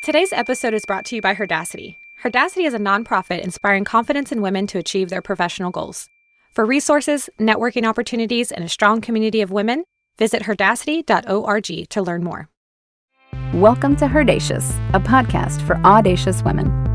Today's episode is brought to you by HERdacity. HERdacity is a nonprofit inspiring confidence in women to achieve their professional goals. For resources, networking opportunities, and a strong community of women, visit HERdacity.org to learn more. Welcome to HERdacious, a podcast for audacious women.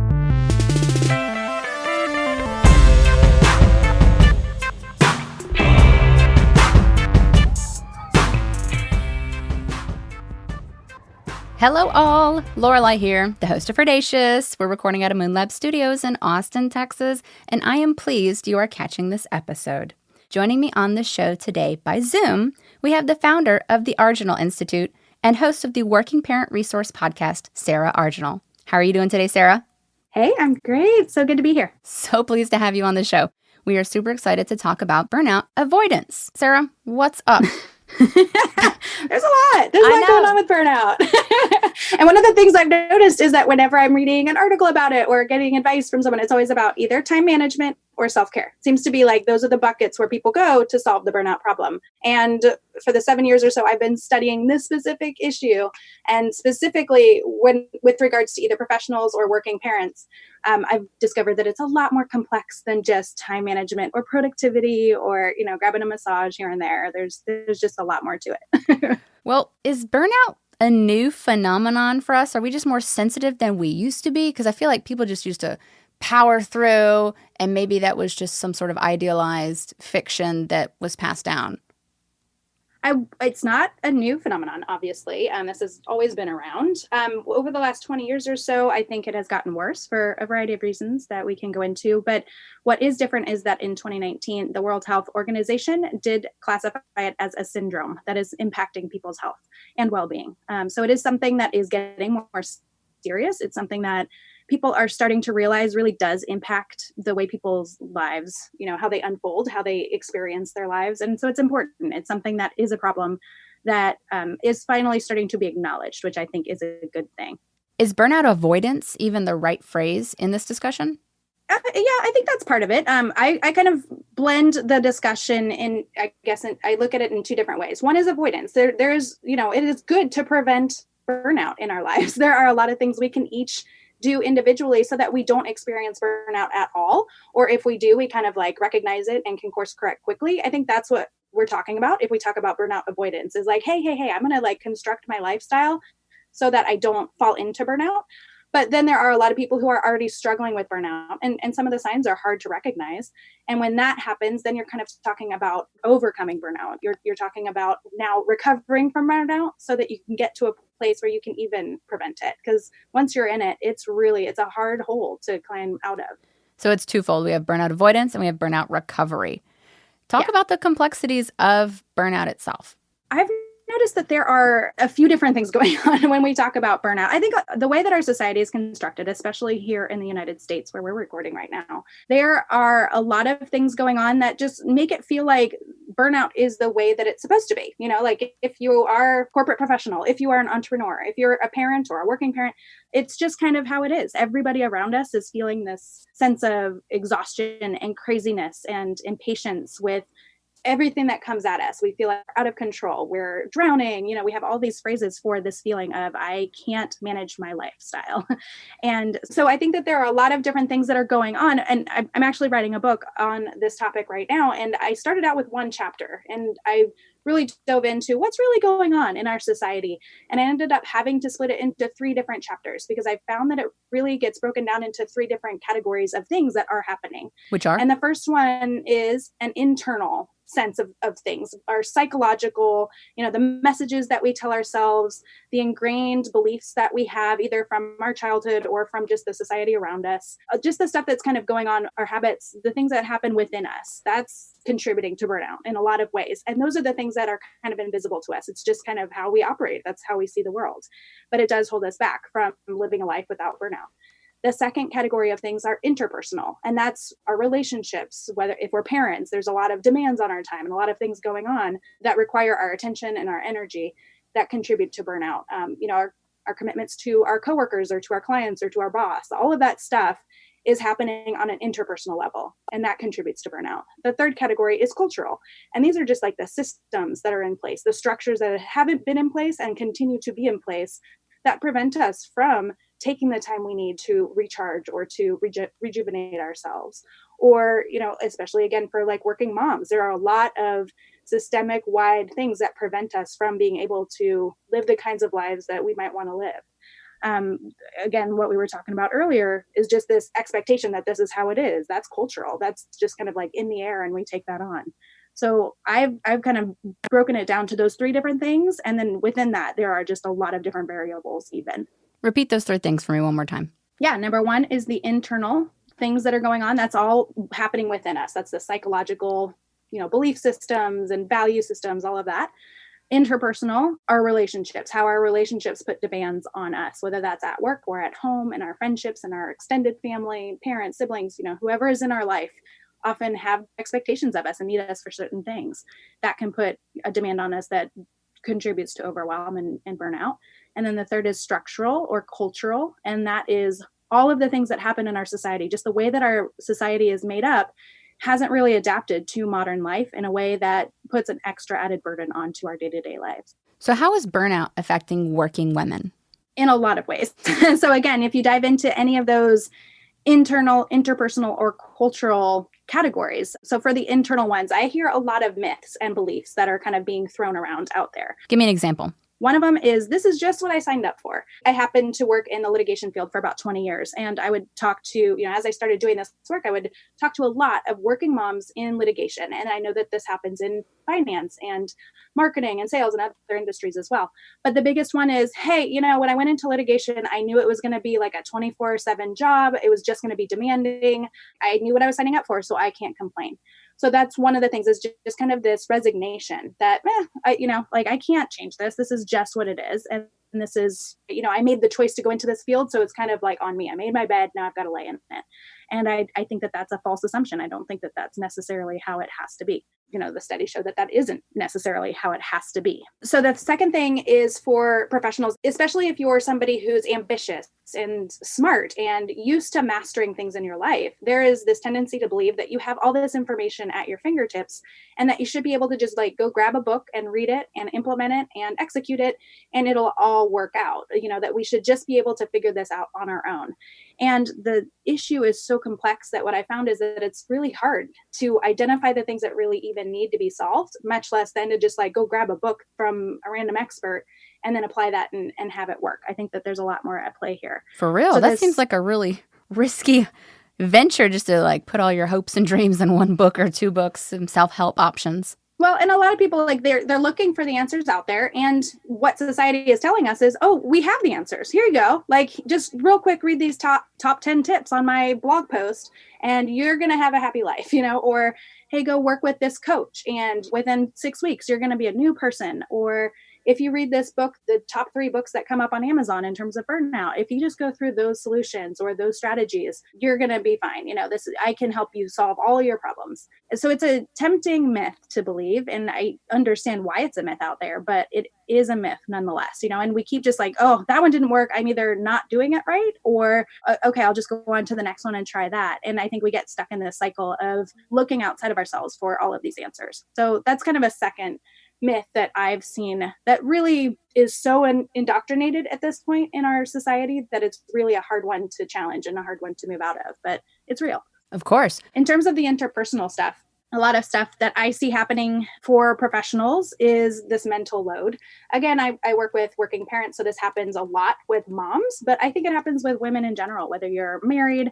Hello all, Lorelei here, the host of HERdacious. We're recording at a Moon Lab Studios in Austin, Texas, and I am pleased you are catching this episode. Joining me on the show today by Zoom, we have the founder of the Argenal Institute and host of the Working Parent Resource podcast, Sarah Argenal. How are you doing today, Sarah? Hey, I'm great. So good to be here. So pleased to have you on the show. We are super excited to talk about burnout avoidance. Sarah, what's up? There's a lot going on with burnout. And one of the things I've noticed is that whenever I'm reading an article about it or getting advice from someone, it's always about either time management or self-care. Seems to be like those are the buckets where people go to solve the burnout problem. And for the 7 years or so, I've been studying this specific issue, and specifically with regards to either professionals or working parents, I've discovered that it's a lot more complex than just time management or productivity or, grabbing a massage here and there. There's just a lot more to it. Well, is burnout a new phenomenon for us? Are we just more sensitive than we used to be? Because I feel like people just used to power through, and maybe that was just some sort of idealized fiction that was passed down. It's not a new phenomenon, obviously. This has always been around. Over the last 20 years or so, I think it has gotten worse for a variety of reasons that we can go into. But what is different is that in 2019, the World Health Organization did classify it as a syndrome that is impacting people's health and well-being. So it is something that is getting more serious. It's something that people are starting to realize really does impact the way people's lives, how they unfold, how they experience their lives. And so it's important. It's something that is a problem that is finally starting to be acknowledged, which I think is a good thing. Is burnout avoidance even the right phrase in this discussion? Yeah, I think that's part of it. I kind of blend the discussion in, I look at it in two different ways. One is avoidance. There's, it is good to prevent burnout in our lives. There are a lot of things we can each do individually so that we don't experience burnout at all. Or if we do, we kind of like recognize it and can course correct quickly. I think that's what we're talking about. If we talk about burnout avoidance is like, hey, I'm going to like construct my lifestyle so that I don't fall into burnout. But then there are a lot of people who are already struggling with burnout, and some of the signs are hard to recognize. And when that happens, then you're kind of talking about overcoming burnout. You're talking about now recovering from burnout so that you can get to a place where you can even prevent it. Because once you're in it, it's a hard hole to climb out of. So it's twofold. We have burnout avoidance and we have burnout recovery. Talk about the complexities of burnout itself. I've noticed that there are a few different things going on when we talk about burnout. I think the way that our society is constructed, especially here in the United States where we're recording right now, there are a lot of things going on that just make it feel like burnout is the way that it's supposed to be. Like if you are a corporate professional, if you are an entrepreneur, if you're a parent or a working parent, it's just kind of how it is. Everybody around us is feeling this sense of exhaustion and craziness and impatience with everything that comes at us. We feel like we're out of control. We're drowning. We have all these phrases for this feeling of, I can't manage my lifestyle. And so I think that there are a lot of different things that are going on. And I'm actually writing a book on this topic right now. And I started out with one chapter, and I really dove into what's really going on in our society. And I ended up having to split it into 3 different chapters because I found that it really gets broken down into 3 different categories of things that are happening. Which are? And the first one is an internal sense of things, our psychological, the messages that we tell ourselves, the ingrained beliefs that we have either from our childhood or from just the society around us, just the stuff that's kind of going on, our habits, the things that happen within us, that's contributing to burnout in a lot of ways. And those are the things that are kind of invisible to us. It's just kind of how we operate. That's how we see the world. But it does hold us back from living a life without burnout. The second category of things are interpersonal, and that's our relationships. Whether if we're parents, there's a lot of demands on our time and a lot of things going on that require our attention and our energy that contribute to burnout. Our commitments to our coworkers or to our clients or to our boss, all of that stuff is happening on an interpersonal level, and that contributes to burnout. The third category is cultural, and these are just like the systems that are in place, the structures that haven't been in place and continue to be in place that prevent us from taking the time we need to recharge or to rejuvenate ourselves. Or, especially again for like working moms, there are a lot of systemic wide things that prevent us from being able to live the kinds of lives that we might want to live. Again, what we were talking about earlier is just this expectation that this is how it is. That's cultural. That's just kind of like in the air, and we take that on. So I've kind of broken it down to those three different things. And then within that, there are just a lot of different variables even. Repeat those three things for me one more time. Yeah. Number one is the internal things that are going on. That's all happening within us. That's the psychological, belief systems and value systems, all of that. Interpersonal, our relationships, how our relationships put demands on us, whether that's at work or at home, in our friendships, in our extended family, parents, siblings, whoever is in our life often have expectations of us and need us for certain things. That can put a demand on us that contributes to overwhelm and burnout. And then the third is structural or cultural. And that is all of the things that happen in our society. Just the way that our society is made up hasn't really adapted to modern life in a way that puts an extra added burden onto our day-to-day lives. So how is burnout affecting working women? In a lot of ways. So again, if you dive into any of those internal, interpersonal, or cultural categories. So for the internal ones, I hear a lot of myths and beliefs that are kind of being thrown around out there. Give me an example. One of them is, this is just what I signed up for. I happened to work in the litigation field for about 20 years. And I would talk to, as I started doing this work, I would talk to a lot of working moms in litigation. And I know that this happens in finance and marketing and sales and other industries as well. But the biggest one is, hey, when I went into litigation, I knew it was going to be like a 24/7 job. It was just going to be demanding. I knew what I was signing up for, so I can't complain. So that's one of the things, is just kind of this resignation that, I can't change this. This is just what it is. And this is, I made the choice to go into this field. So it's kind of like on me. I made my bed. Now I've got to lay in it. And I think that that's a false assumption. I don't think that that's necessarily how it has to be. The studies show that that isn't necessarily how it has to be. So the second thing is for professionals, especially if you're somebody who's ambitious and smart and used to mastering things in your life, there is this tendency to believe that you have all this information at your fingertips and that you should be able to just go grab a book and read it and implement it and execute it, and it'll all work out. That we should just be able to figure this out on our own. And the issue is so complex that what I found is that it's really hard to identify the things that really even need to be solved, much less than to just go grab a book from a random expert and then apply that and have it work. I think that there's a lot more at play here. For real? So that seems like a really risky venture, just to put all your hopes and dreams in one book or two books, some self-help options. Well, and a lot of people they're looking for the answers out there. And what society is telling us is, oh, we have the answers. Here you go. Just real quick, read these top 10 tips on my blog post and you're going to have a happy life, or, hey, go work with this coach. And within 6 weeks, you're going to be a new person. Or if you read this book, the top 3 books that come up on Amazon in terms of burnout, if you just go through those solutions or those strategies, you're going to be fine. I can help you solve all your problems. So it's a tempting myth to believe. And I understand why it's a myth out there, but it is a myth nonetheless, and we keep just oh, that one didn't work. I'm either not doing it right or, okay, I'll just go on to the next one and try that. And I think we get stuck in this cycle of looking outside of ourselves for all of these answers. So that's kind of a second myth that I've seen that really is so indoctrinated at this point in our society that it's really a hard one to challenge and a hard one to move out of, but it's real. Of course. In terms of the interpersonal stuff, a lot of stuff that I see happening for professionals is this mental load. Again, I work with working parents, so this happens a lot with moms, but I think it happens with women in general, whether you're married,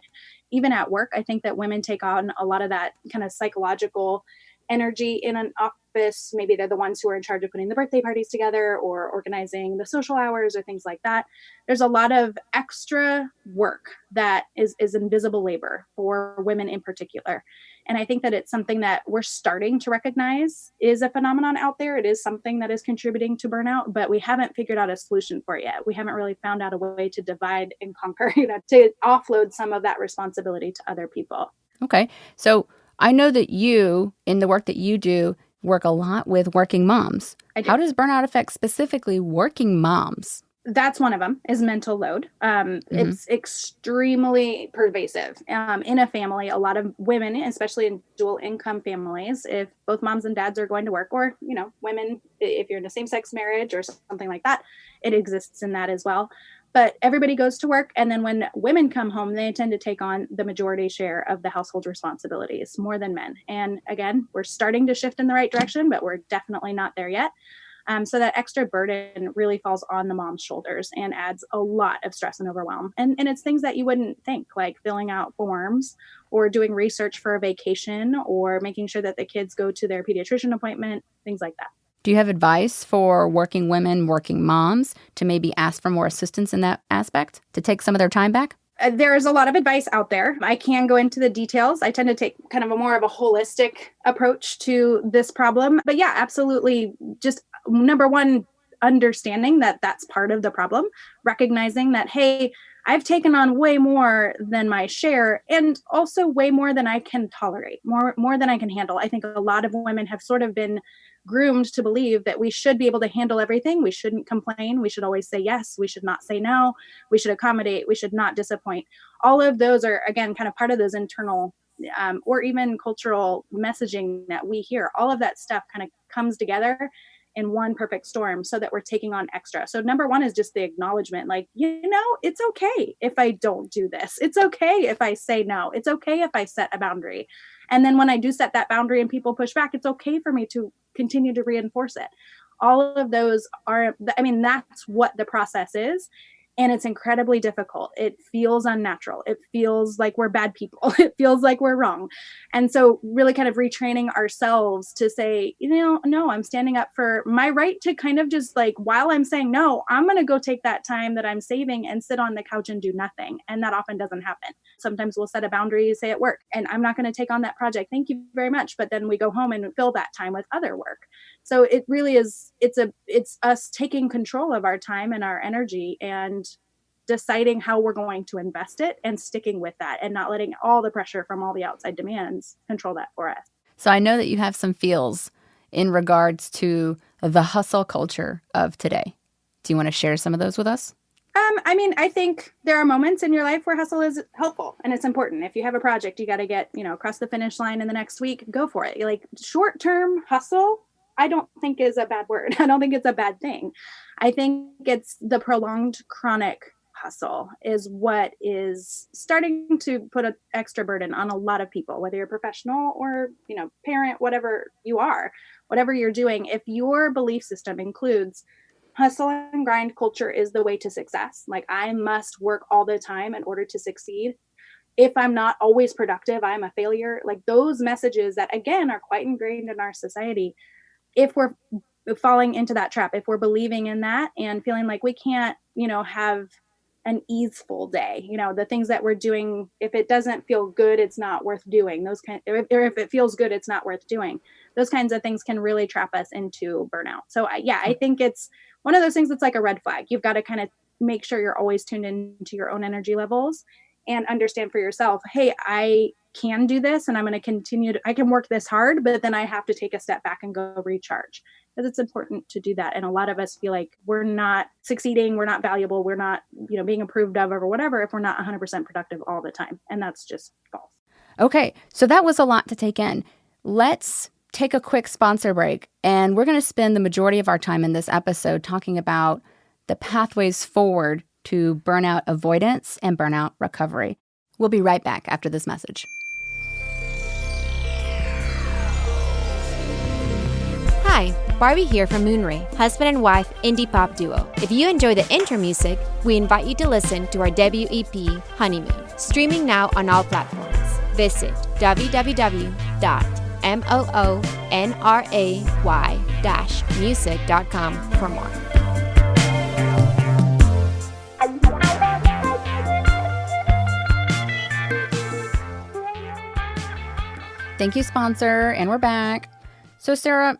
even at work. I think that women take on a lot of that kind of psychological energy in an office. Maybe they're the ones who are in charge of putting the birthday parties together or organizing the social hours or things like that. There's a lot of extra work that is invisible labor for women in particular. And I think that it's something that we're starting to recognize is a phenomenon out there. It is something that is contributing to burnout, but we haven't figured out a solution for it yet. We haven't really found out a way to divide and conquer, to offload some of that responsibility to other people. Okay. So I know that you, in the work that you do, work a lot with working moms. How does burnout affect specifically working moms? That's one of them, is mental load. It's extremely pervasive in a family. A lot of women, especially in dual income families, if both moms and dads are going to work, or, women, if you're in a same-sex marriage or something like that, it exists in that as well. But everybody goes to work. And then when women come home, they tend to take on the majority share of the household responsibilities more than men. And again, we're starting to shift in the right direction, but we're definitely not there yet. So that extra burden really falls on the mom's shoulders and adds a lot of stress and overwhelm. And it's things that you wouldn't think, like filling out forms or doing research for a vacation or making sure that the kids go to their pediatrician appointment, things like that. Do you have advice for working women, working moms to maybe ask for more assistance in that aspect, to take some of their time back? There's a lot of advice out there. I can go into the details. I tend to take kind of a more of a holistic approach to this problem. But yeah, absolutely. Just number one, understanding that that's part of the problem, recognizing that, hey, I've taken on way more than my share and also way more than I can tolerate, more than I can handle. I think a lot of women have sort of been groomed to believe that we should be able to handle everything. We shouldn't complain. We should always say yes. We should not say no. We should accommodate. We should not disappoint. All of those are, again, kind of part of those internal or even cultural messaging that we hear. All of that stuff kind of comes together in one perfect storm so that we're taking on extra. So number one is just the acknowledgement, like, it's okay if I don't do this. It's okay if I say no. It's okay if I set a boundary. And then when I do set that boundary and people push back, it's okay for me to continue to reinforce it. All of those are, that's what the process is. And it's incredibly difficult. It feels unnatural. It feels like we're bad people. It feels like we're wrong. And so really kind of retraining ourselves to say, no, I'm standing up for my right to kind of just like, while I'm saying no, I'm going to go take that time that I'm saving and sit on the couch and do nothing. And that often doesn't happen. Sometimes we'll set a boundary, say at work, and I'm not going to take on that project. Thank you very much. But then we go home and fill that time with other work. So it really is, it's us taking control of our time and our energy and deciding how we're going to invest it and sticking with that and not letting all the pressure from all the outside demands control that for us. So I know that you have some feels in regards to the hustle culture of today. Do you want to share some of those with us? I think there are moments in your life where hustle is helpful and it's important. If you have a project, you got to get, across the finish line in the next week, go for it. Like short-term hustle, I don't think is a bad word. I don't think it's a bad thing. I think it's the prolonged chronic hustle is what is starting to put an extra burden on a lot of people, whether you're professional or, parent, whatever you are, whatever you're doing. If your belief system includes hustle and grind culture is the way to success, like I must work all the time in order to succeed. If I'm not always productive, I'm a failure. Like those messages that, again, are quite ingrained in our society. If we're falling into that trap, if we're believing in that and feeling like we can't, have an easeful day, the things that we're doing, if it doesn't feel good, it's not worth doing. Or if it feels good, it's not worth doing. Those kinds of things can really trap us into burnout. So I think it's one of those things that's like a red flag. You've got to kind of make sure you're always tuned into your own energy levels and understand for yourself, hey, I can do this and I'm going to continue I can work this hard, but then I have to take a step back and go recharge, because it's important to do that. And a lot of us feel like we're not succeeding, we're not valuable, we're not, being approved of or whatever if we're not 100% productive all the time. And that's just false. Okay, so that was a lot to take in. Let's take a quick sponsor break, and we're going to spend the majority of our time in this episode talking about the pathways forward to burnout avoidance and burnout recovery. We'll be right back after this message. Hi, Barbie here from Moonray, husband and wife indie pop duo. If you enjoy the intro music, we invite you to listen to our debut EP, Honeymoon, streaming now on all platforms. Visit www.moonray-music.com for more. Thank you, sponsor, and we're back. So, Sarah,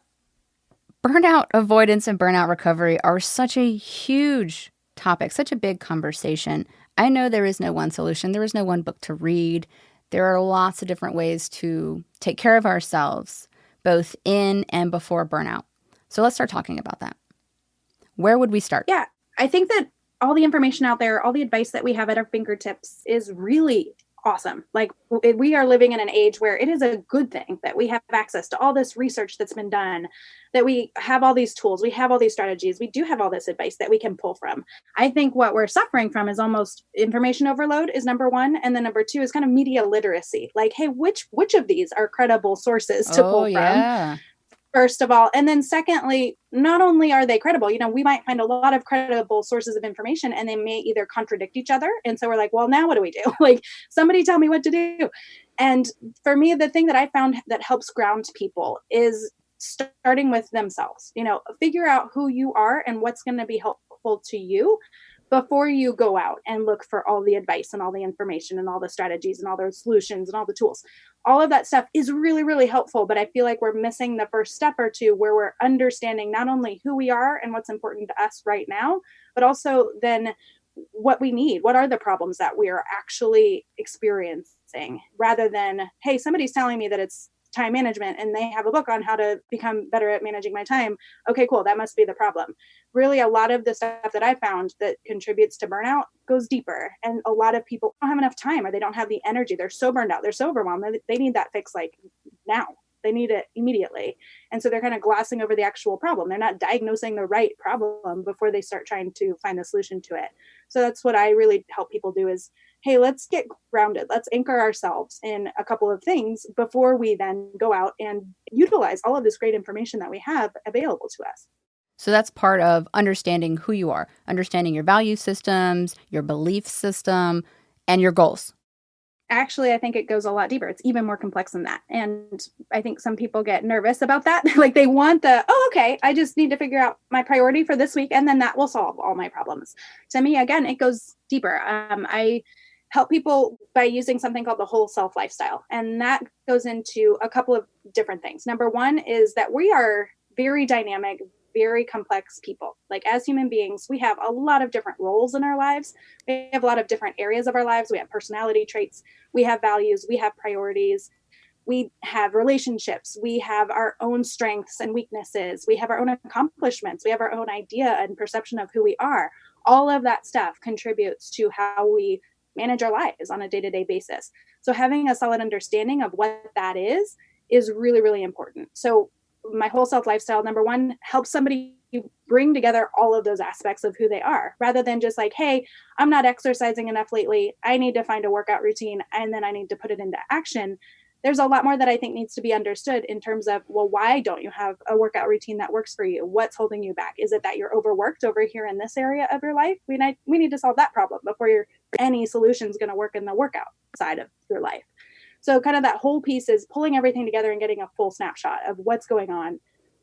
burnout avoidance and burnout recovery are such a huge topic, such a big conversation. I know there is no one solution. There is no one book to read. There are lots of different ways to take care of ourselves, both in and before burnout. So let's start talking about that. Where would we start? Yeah, I think that all the information out there, all the advice that we have at our fingertips is really awesome. Like we are living in an age where it is a good thing that we have access to all this research that's been done, that we have all these tools, we have all these strategies, we do have all this advice that we can pull from. I think what we're suffering from is almost information overload is number one. And then number two is kind of media literacy. Like, hey, which of these are credible sources to pull from? First of all. And then secondly, not only are they credible, we might find a lot of credible sources of information and they may either contradict each other. And so we're like, well, now what do we do? Like, somebody tell me what to do. And for me, the thing that I found that helps ground people is starting with themselves. Figure out who you are and what's going to be helpful to you before you go out and look for all the advice and all the information and all the strategies and all the solutions and all the tools. All of that stuff is really, really helpful, but I feel like we're missing the first step or two where we're understanding not only who we are and what's important to us right now, but also then what we need. What are the problems that we are actually experiencing, rather than, hey, somebody's telling me that it's time management and they have a book on how to become better at managing my time. Okay, cool. That must be the problem. Really, a lot of the stuff that I found that contributes to burnout goes deeper. And a lot of people don't have enough time, or they don't have the energy. They're so burned out. They're so overwhelmed. They need that fix like now. They need it immediately. And so they're kind of glossing over the actual problem. They're not diagnosing the right problem before they start trying to find the solution to it. So that's what I really help people do is, hey, let's get grounded. Let's anchor ourselves in a couple of things before we then go out and utilize all of this great information that we have available to us. So that's part of understanding who you are, understanding your value systems, your belief system, and your goals. Actually, I think it goes a lot deeper. It's even more complex than that. And I think some people get nervous about that. Like they want okay, I just need to figure out my priority for this week, and then that will solve all my problems. To me, again, it goes deeper. I help people by using something called the whole self lifestyle. And that goes into a couple of different things. Number one is that we are very dynamic, very complex people. Like as human beings, we have a lot of different roles in our lives. We have a lot of different areas of our lives. We have personality traits. We have values. We have priorities. We have relationships. We have our own strengths and weaknesses. We have our own accomplishments. We have our own idea and perception of who we are. All of that stuff contributes to how we manage our lives on a day-to-day basis. So having a solid understanding of what that is really, really important. So my whole self lifestyle, number one, helps somebody bring together all of those aspects of who they are, rather than just like, hey, I'm not exercising enough lately. I need to find a workout routine and then I need to put it into action. There's a lot more that I think needs to be understood in terms of, well, why don't you have a workout routine that works for you? What's holding you back? Is it that you're overworked over here in this area of your life? We need to solve that problem before any solution is going to work in the workout side of your life. So kind of that whole piece is pulling everything together and getting a full snapshot of what's going on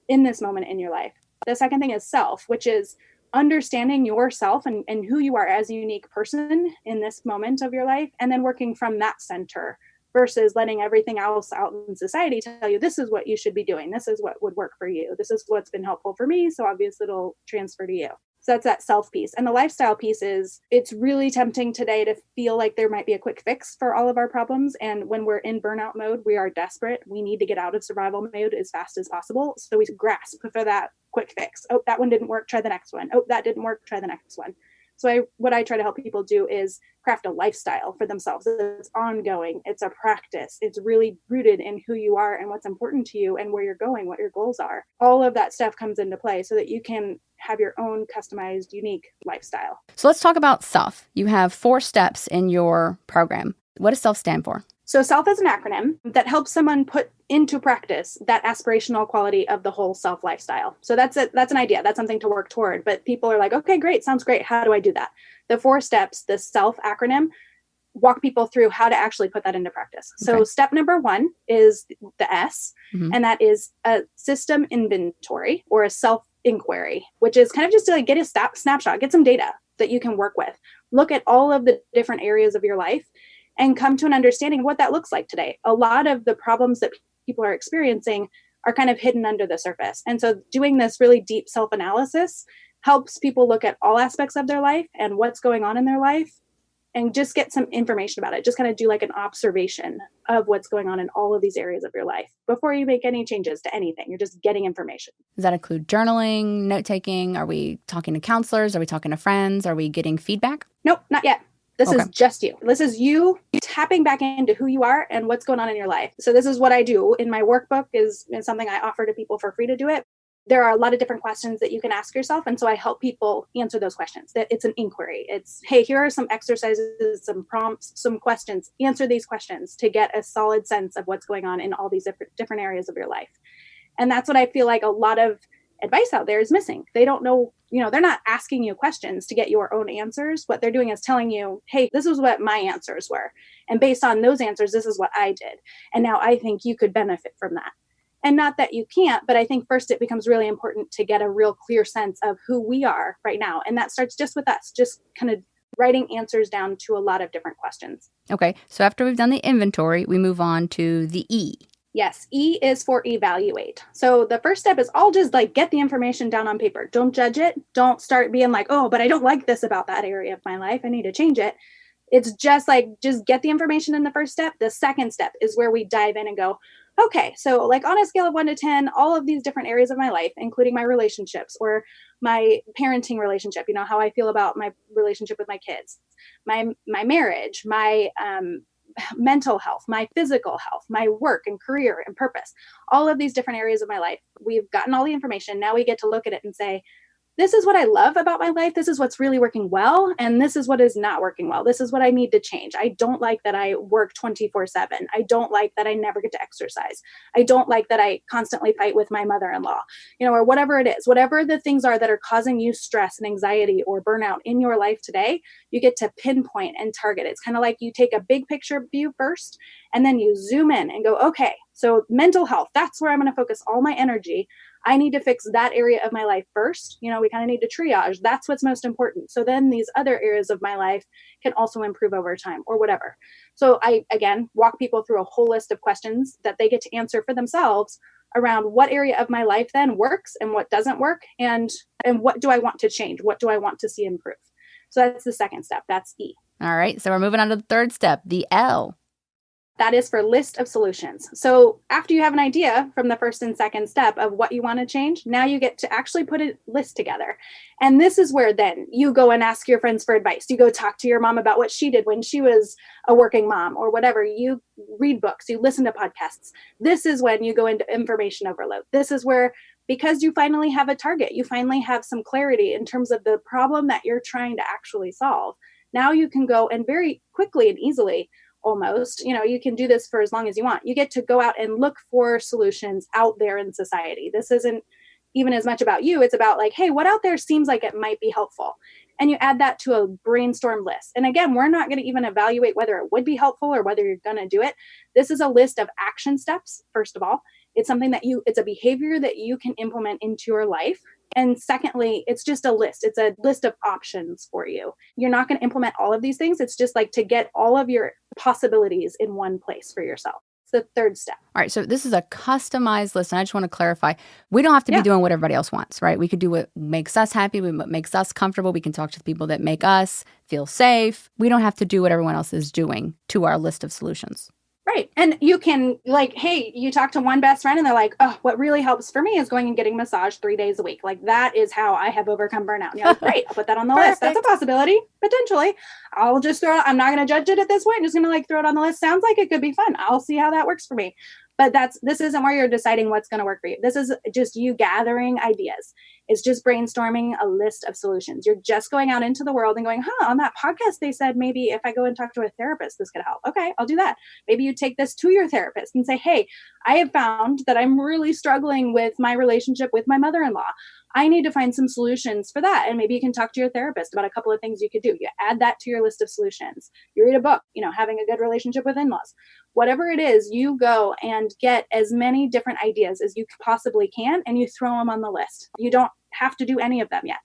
in this moment in your life. The second thing is self, which is understanding yourself and who you are as a unique person in this moment of your life, and then working from that center versus letting everything else out in society tell you, this is what you should be doing. This is what would work for you. This is what's been helpful for me. So obviously it'll transfer to you. So that's that self piece. And the lifestyle piece is, it's really tempting today to feel like there might be a quick fix for all of our problems. And when we're in burnout mode, we are desperate. We need to get out of survival mode as fast as possible. So we grasp for that quick fix. Oh, that one didn't work. Try the next one. Oh, that didn't work. Try the next one. So what I try to help people do is craft a lifestyle for themselves. It's ongoing. It's a practice. It's really rooted in who you are and what's important to you and where you're going, what your goals are. All of that stuff comes into play so that you can have your own customized, unique lifestyle. So let's talk about SELF. You have 4 steps in your program. What does SELF stand for? So SELF is an acronym that helps someone put into practice that aspirational quality of the whole self lifestyle. So that's an idea. That's something to work toward. But people are like, okay, great. Sounds great. How do I do that? The 4 steps, the SELF acronym, walk people through how to actually put that into practice. Okay. So step number 1 is the S, and that is a system inventory or a self inquiry, which is kind of just to like get a snapshot, get some data that you can work with. Look at all of the different areas of your life and come to an understanding of what that looks like today. A lot of the problems that people are experiencing are kind of hidden under the surface. And so doing this really deep self-analysis helps people look at all aspects of their life and what's going on in their life and just get some information about it. Just kind of do like an observation of what's going on in all of these areas of your life before you make any changes to anything. You're just getting information. Does that include journaling, note-taking? Are we talking to counselors? Are we talking to friends? Are we getting feedback? Nope, not yet. This is just you. This is you tapping back into who you are and what's going on in your life. So this is what I do in my workbook is something I offer to people for free to do it. There are a lot of different questions that you can ask yourself. And so I help people answer those questions. It's an inquiry. It's, hey, here are some exercises, some prompts, some questions. Answer these questions to get a solid sense of what's going on in all these different areas of your life. And that's what I feel like a lot of advice out there is missing. They don't know, they're not asking you questions to get your own answers. What they're doing is telling you, hey, this is what my answers were. And based on those answers, this is what I did. And now I think you could benefit from that. And not that you can't, but I think first it becomes really important to get a real clear sense of who we are right now. And that starts just with us, just kind of writing answers down to a lot of different questions. Okay. So after we've done the inventory, we move on to the E. Yes. E is for evaluate. So the first step is I'll just get the information down on paper. Don't judge it. Don't start being like, oh, but I don't like this about that area of my life. I need to change it. It's just just get the information in the first step. The second step is where we dive in and go, okay, so on a scale of 1 to 10, all of these different areas of my life, including my relationships or my parenting relationship, how I feel about my relationship with my kids, my marriage, my mental health, my physical health, my work and career and purpose, all of these different areas of my life. We've gotten all the information. Now we get to look at it and say, this is what I love about my life. This is what's really working well. And this is what is not working well. This is what I need to change. I don't like that I work 24/7. I don't like that I never get to exercise. I don't like that I constantly fight with my mother-in-law, or whatever it is, whatever the things are that are causing you stress and anxiety or burnout in your life today, you get to pinpoint and target. It's kind of like you take a big picture view first, and then you zoom in and go, okay, so mental health, that's where I'm going to focus all my energy. I need to fix that area of my life first. We kind of need to triage. That's what's most important. So then these other areas of my life can also improve over time or whatever. So I, again, walk people through a whole list of questions that they get to answer for themselves around what area of my life then works and what doesn't work. And what do I want to change? What do I want to see improve? So that's the second step. That's E. All right. So we're moving on to the third step, the L. That is for list of solutions. So after you have an idea from the first and second step of what you want to change, now you get to actually put a list together. And this is where then you go and ask your friends for advice. You go talk to your mom about what she did when she was a working mom or whatever. You read books, you listen to podcasts. This is when you go into information overload. This is where, because you finally have a target, you finally have some clarity in terms of the problem that you're trying to actually solve. Now you can go and very quickly and easily, almost, you can do this for as long as you want. You get to go out and look for solutions out there in society. This isn't even as much about you. It's about hey, what out there seems like it might be helpful? And you add that to a brainstorm list. And again, we're not going to even evaluate whether it would be helpful or whether you're going to do it. This is a list of action steps. First of all, it's something it's a behavior that you can implement into your life. And secondly, it's just a list. It's a list of options for you. You're not going to implement all of these things. It's just to get all of your possibilities in one place for yourself. It's the third step. All right. So this is a customized list. And I just want to clarify, we don't have to be doing what everybody else wants, right? We could do what makes us happy, what makes us comfortable. We can talk to the people that make us feel safe. We don't have to do what everyone else is doing to our list of solutions. Right. And you can hey, you talk to one best friend and they're like, oh, what really helps for me is going and getting massage 3 days a week. That is how I have overcome burnout. And you're like, great, I'll put that on the list. That's a possibility, potentially. I'll just throw it. I'm not going to judge it at this point. I'm just going to throw it on the list. Sounds like it could be fun. I'll see how that works for me. But this isn't where you're deciding what's going to work for you. This is just you gathering ideas. It's just brainstorming a list of solutions. You're just going out into the world and going, on that podcast, they said maybe if I go and talk to a therapist, this could help. Okay, I'll do that. Maybe you take this to your therapist and say, hey, I have found that I'm really struggling with my relationship with my mother-in-law. I need to find some solutions for that. And maybe you can talk to your therapist about a couple of things you could do. You add that to your list of solutions. You read a book, having a good relationship with in-laws. Whatever it is, you go and get as many different ideas as you possibly can, and you throw them on the list. You don't have to do any of them yet.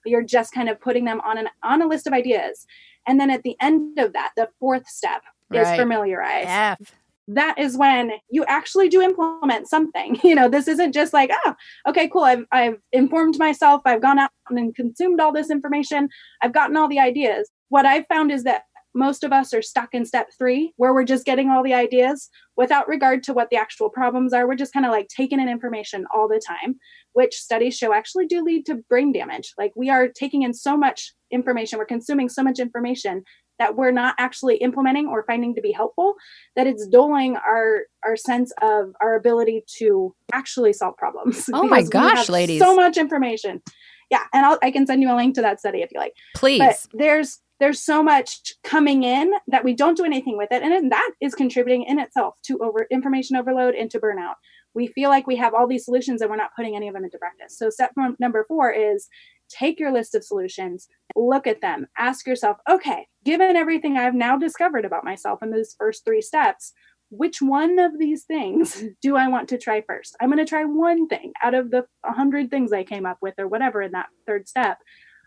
You're just kind of putting them on a list of ideas. And then at the end of that, the fourth step is familiarize. F. That is when you actually do implement something. This isn't just oh, okay, cool. I've informed myself. I've gone out and consumed all this information. I've gotten all the ideas. What I've found is that most of us are stuck in step 3, where we're just getting all the ideas without regard to what the actual problems are. We're just kind of taking in information all the time, which studies show actually do lead to brain damage. We are taking in so much information. We're consuming so much information that we're not actually implementing or finding to be helpful, that it's dulling our sense of our ability to actually solve problems. Oh my gosh, we have ladies. so much information. Yeah. And I can send you a link to that study if you like. Please. But there's so much coming in that we don't do anything with it. And that is contributing in itself to information overload and to burnout. We feel like we have all these solutions and we're not putting any of them into practice. So step number 4 is take your list of solutions, look at them, ask yourself, okay, given everything I've now discovered about myself in those first 3 steps, which one of these things do I want to try first? I'm going to try one thing out of the 100 things I came up with or whatever in that 3rd step.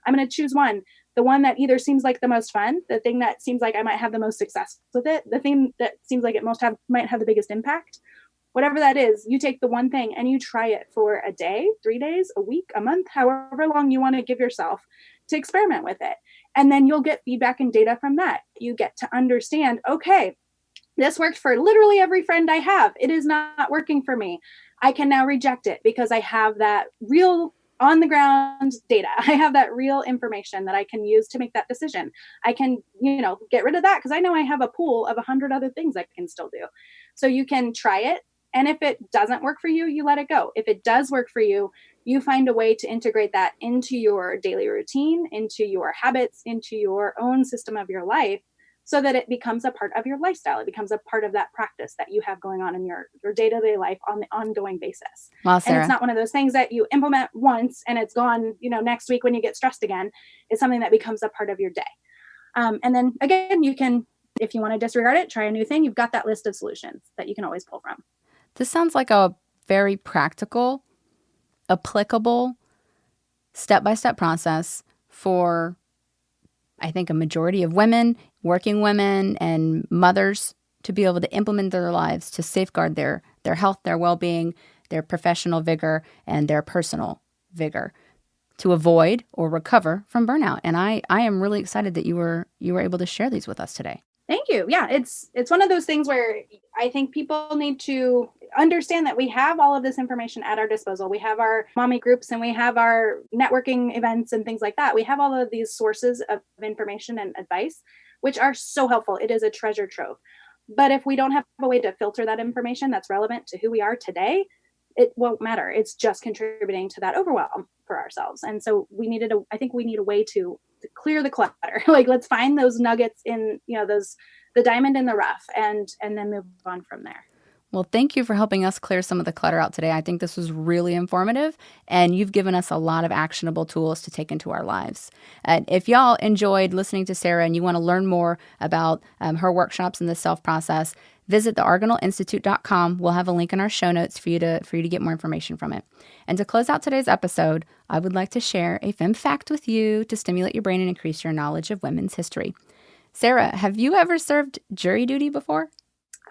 I'm going to choose one, the one that either seems like the most fun, the thing that seems like I might have the most success with it, the thing that seems like it might have the biggest impact. Whatever that is, you take the one thing and you try it for a day, 3 days, a week, a month, however long you want to give yourself to experiment with it. And then you'll get feedback and data from that. You get to understand, okay, this worked for literally every friend I have. It is not working for me. I can now reject it because I have that real on the ground data. I have that real information that I can use to make that decision. I can, get rid of that because I know I have a pool of 100 other things I can still do. So you can try it. And if it doesn't work for you, you let it go. If it does work for you, you find a way to integrate that into your daily routine, into your habits, into your own system of your life, so that it becomes a part of your lifestyle. It becomes a part of that practice that you have going on in your day-to-day life on the ongoing basis. Well, Sarah, and it's not one of those things that you implement once and it's gone, next week when you get stressed again. It's something that becomes a part of your day. And then again, you can, if you want to disregard it, try a new thing. You've got that list of solutions that you can always pull from. This sounds like a very practical, applicable, step-by-step process for, I think, a majority of women, working women, and mothers to be able to implement their lives to safeguard their health, their well-being, their professional vigor, and their personal vigor to avoid or recover from burnout. And I am really excited that you were able to share these with us today. Thank you. Yeah, it's one of those things where I think people need to understand that we have all of this information at our disposal. We have our mommy groups and we have our networking events and things like that. We have all of these sources of information and advice, which are so helpful. It is a treasure trove. But if we don't have a way to filter that information that's relevant to who we are today, it won't matter. It's just contributing to that overwhelm for ourselves. And so I think we need a way to clear the clutter. Like, let's find those nuggets in, the diamond in the rough and then move on from there. Well, thank you for helping us clear some of the clutter out today. I think this was really informative, and you've given us a lot of actionable tools to take into our lives. And if y'all enjoyed listening to Sarah and you want to learn more about her workshops and the S.E.L.F process, visit theargenalinstitute.com. We'll have a link in our show notes for you to get more information from it. And to close out today's episode, I would like to share a Femme fact with you to stimulate your brain and increase your knowledge of women's history. Sarah, have you ever served jury duty before?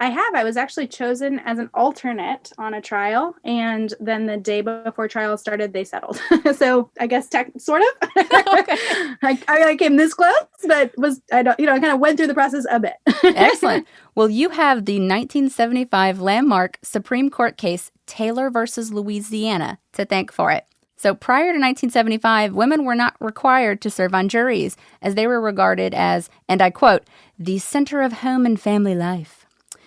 I have. I was actually chosen as an alternate on a trial, and then the day before trial started, they settled. So I guess sort of. Okay. I came this close, but I kind of went through the process a bit. Excellent. Well, you have the 1975 landmark Supreme Court case Taylor versus Louisiana to thank for it. So prior to 1975, women were not required to serve on juries, as they were regarded as, and I quote, the center of home and family life.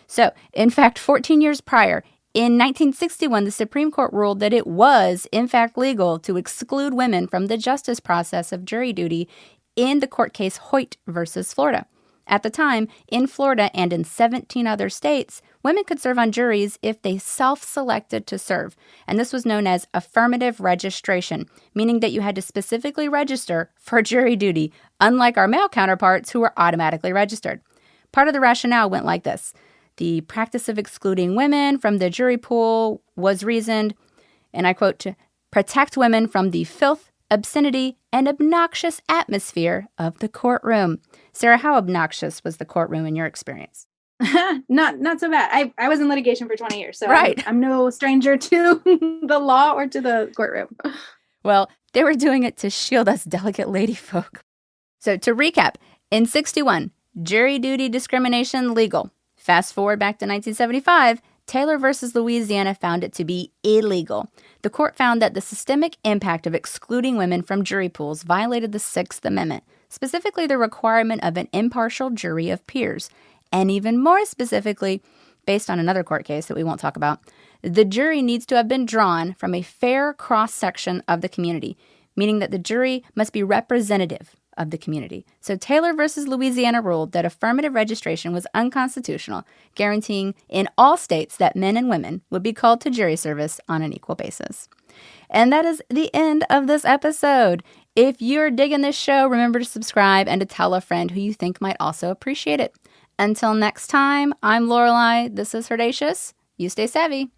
So, in fact, 14 years prior, in 1961, the Supreme Court ruled that it was, in fact, legal to exclude women from the justice process of jury duty in the court case Hoyt versus Florida. At the time, in Florida and in 17 other states, women could serve on juries if they self-selected to serve. And this was known as affirmative registration, meaning that you had to specifically register for jury duty, unlike our male counterparts who were automatically registered. Part of the rationale went like this. The practice of excluding women from the jury pool was reasoned, and I quote, to protect women from the filth, obscenity, and obnoxious atmosphere of the courtroom. Sarah, how obnoxious was the courtroom in your experience? Not so bad. I was in litigation for 20 years, so right. I'm no stranger to the law or to the courtroom. Well, they were doing it to shield us delicate lady folk. So to recap, in 61, jury duty discrimination legal. Fast forward back to 1975, Taylor versus Louisiana found it to be illegal. The court found that the systemic impact of excluding women from jury pools violated the Sixth Amendment. specifically the requirement of an impartial jury of peers, and even more specifically, based on another court case that we won't talk about, the jury needs to have been drawn from a fair cross-section of the community, meaning that the jury must be representative of the community. So Taylor versus Louisiana ruled that affirmative registration was unconstitutional, guaranteeing in all states that men and women would be called to jury service on an equal basis. And that is the end of this episode. If you're digging this show, remember to subscribe and to tell a friend who you think might also appreciate it. Until next time, I'm Lorelei. This is HERdacious. You stay savvy.